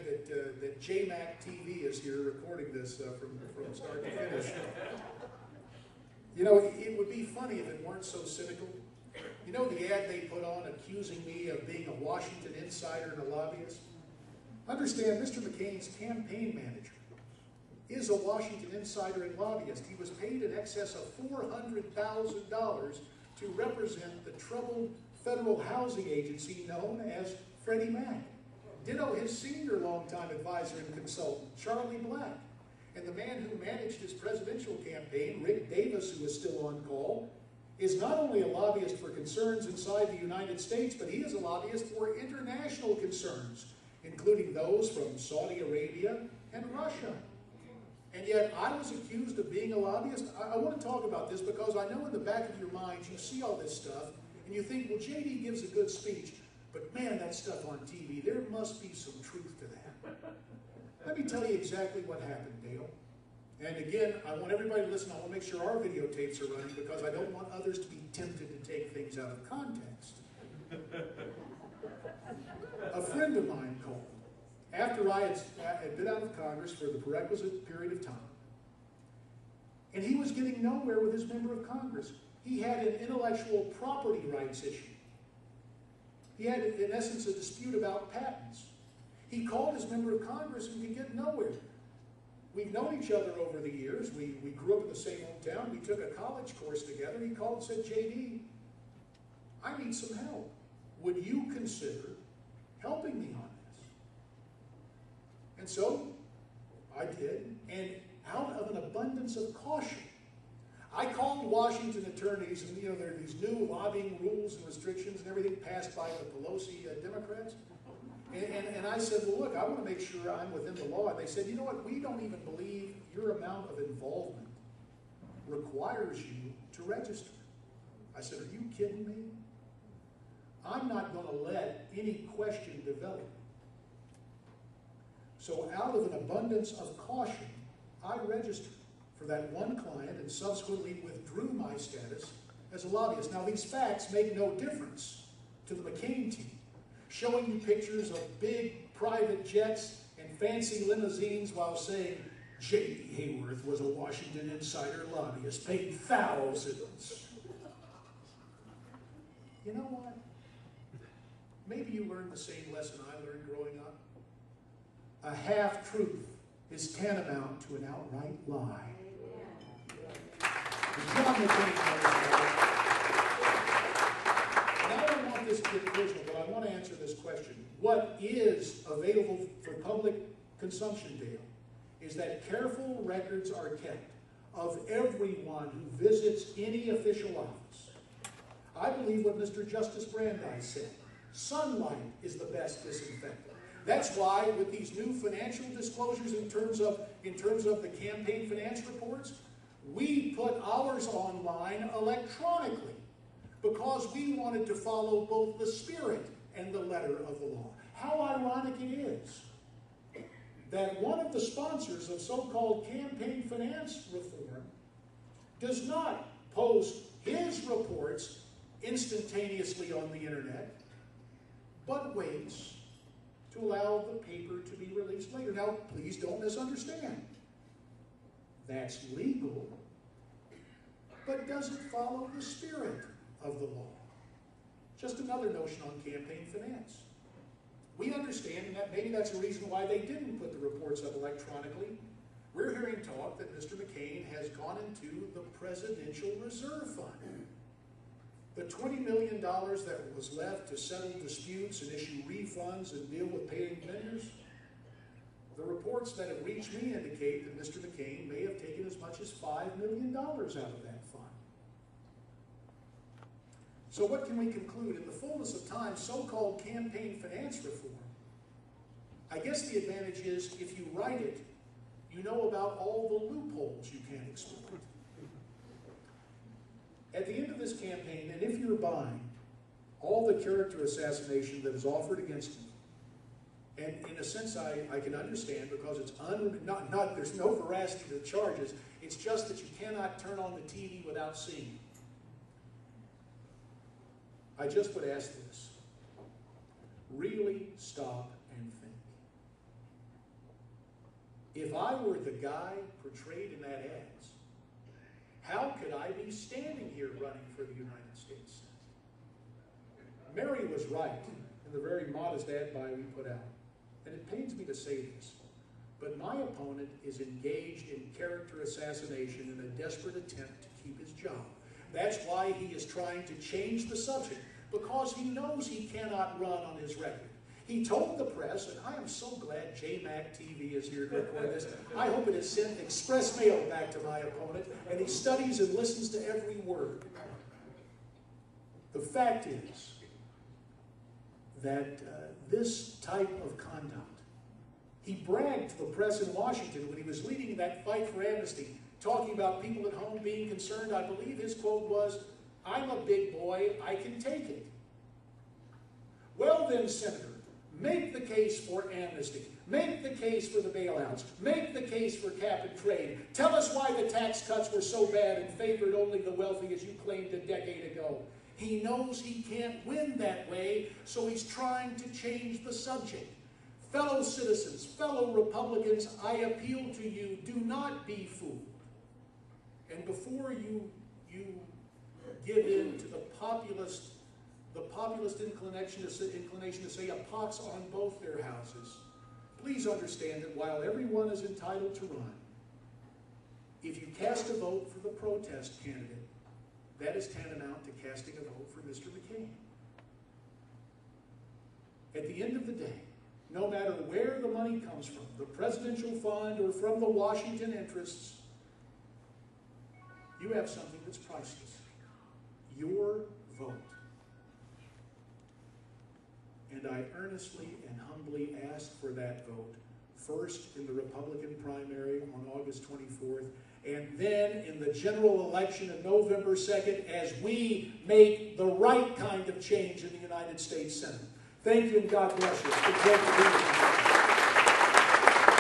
that JMAC TV is here recording this from start to finish. You know, it would be funny if it weren't so cynical. You know the ad they put on accusing me of being a Washington insider and a lobbyist? Understand, Mr. McCain's campaign manager is a Washington insider and lobbyist. He was paid in excess of $400,000 to represent the troubled federal housing agency known as Freddie Mac. Ditto his senior longtime advisor and consultant, Charlie Black. And the man who managed his presidential campaign, Rick Davis, who is still on call, is not only a lobbyist for concerns inside the United States, but he is a lobbyist for international concerns, including those from Saudi Arabia and Russia. And yet I was accused of being a lobbyist. I want to talk about this because I know in the back of your minds you see all this stuff and you think, well, JD gives a good speech, but man, that stuff on TV, there must be some truth to that. Let me tell you exactly what happened, Dale. And again, I want everybody to listen. I want to make sure our videotapes are running because I don't want others to be tempted to take things out of context. A friend of mine called after I had been out of Congress for the requisite period of time. And he was getting nowhere with his member of Congress. He had an intellectual property rights issue. He had, in essence, a dispute about patents. He called his member of Congress and could get nowhere. We've known each other over the years. We grew up in the same hometown. We took a college course together. He called and said, JD, I need some help. Would you consider helping me on this? And so I did. And out of an abundance of caution, I called Washington attorneys, and you know, there are these new lobbying rules and restrictions and everything passed by the Pelosi Democrats. And I said, well, look, I want to make sure I'm within the law. And they said, you know what, we don't even believe your amount of involvement requires you to register. I said, are you kidding me? I'm not going to let any question develop. So out of an abundance of caution, I registered for that one client and subsequently withdrew my status as a lobbyist. Now, these facts make no difference to the McCain team. Showing you pictures of big private jets and fancy limousines while saying J.D. Hayworth was a Washington insider lobbyist, paid thousands. You know what? Maybe you learned the same lesson I learned growing up. A half-truth is tantamount to an outright lie. John McCain knows that. Now I don't want this to get personal, but I want to answer this question. What is available for public consumption, Dale, is that careful records are kept of everyone who visits any official office. I believe what Mr. Justice Brandeis said. Sunlight is the best disinfectant. That's why with these new financial disclosures in terms of the campaign finance reports, we put ours online electronically because we wanted to follow both the spirit and the letter of the law. How ironic it is that one of the sponsors of so-called campaign finance reform does not post his reports instantaneously on the internet, but waits to allow the paper to be released later. Now, please don't misunderstand. That's legal, but does it follow the spirit of the law? Just another notion on campaign finance. We understand, and that maybe that's a reason why they didn't put the reports up electronically. We're hearing talk that Mr. McCain has gone into the Presidential Reserve Fund. The $20 million that was left to settle disputes and issue refunds and deal with paying vendors, the reports that have reached me indicate that Mr. McCain may have taken as much as $5 million out of that fund. So what can we conclude? In the fullness of time, so-called campaign finance reform, I guess the advantage is if you write it, you know about all the loopholes you can exploit. At the end of this campaign, and if you're buying all the character assassination that is offered against me, and in a sense I can understand because it's there's no veracity to the charges, it's just that you cannot turn on the TV without seeing it. I just would ask this. Really stop and think. if I were the guy portrayed in that ad, how could I be standing here running for the United States Senate? Mary was right in the very modest ad buy we put out. And it pains me to say this, but my opponent is engaged in character assassination in a desperate attempt to keep his job. That's why he is trying to change the subject, because he knows he cannot run on his record. He told the press, and I am so glad JMAC TV is here to record this. I hope it is sent express mail back to my opponent, and he studies and listens to every word. The fact is that this type of conduct, he bragged to the press in Washington when he was leading that fight for amnesty, talking about people at home being concerned. I believe his quote was, "I'm a big boy, I can take it." Well then, Senator, make the case for amnesty. Make the case for the bailouts. Make the case for cap and trade. Tell us why the tax cuts were so bad and favored only the wealthy, as you claimed a decade ago. He knows he can't win that way, so he's trying to change the subject. Fellow citizens, fellow Republicans, I appeal to you, do not be fooled. And before you give in to the populist inclination to say a pox on both their houses, please understand that while everyone is entitled to run, if you cast a vote for the protest candidate, that is tantamount to casting a vote for Mr. McCain. At the end of the day, no matter where the money comes from, the presidential fund or from the Washington interests, you have something that's priceless. Your vote. And I earnestly and humbly ask for that vote, first in the Republican primary on August 24th, and then in the general election of November 2nd, as we make the right kind of change in the United States Senate. Thank you, and God bless you. It's a pleasure to be with you.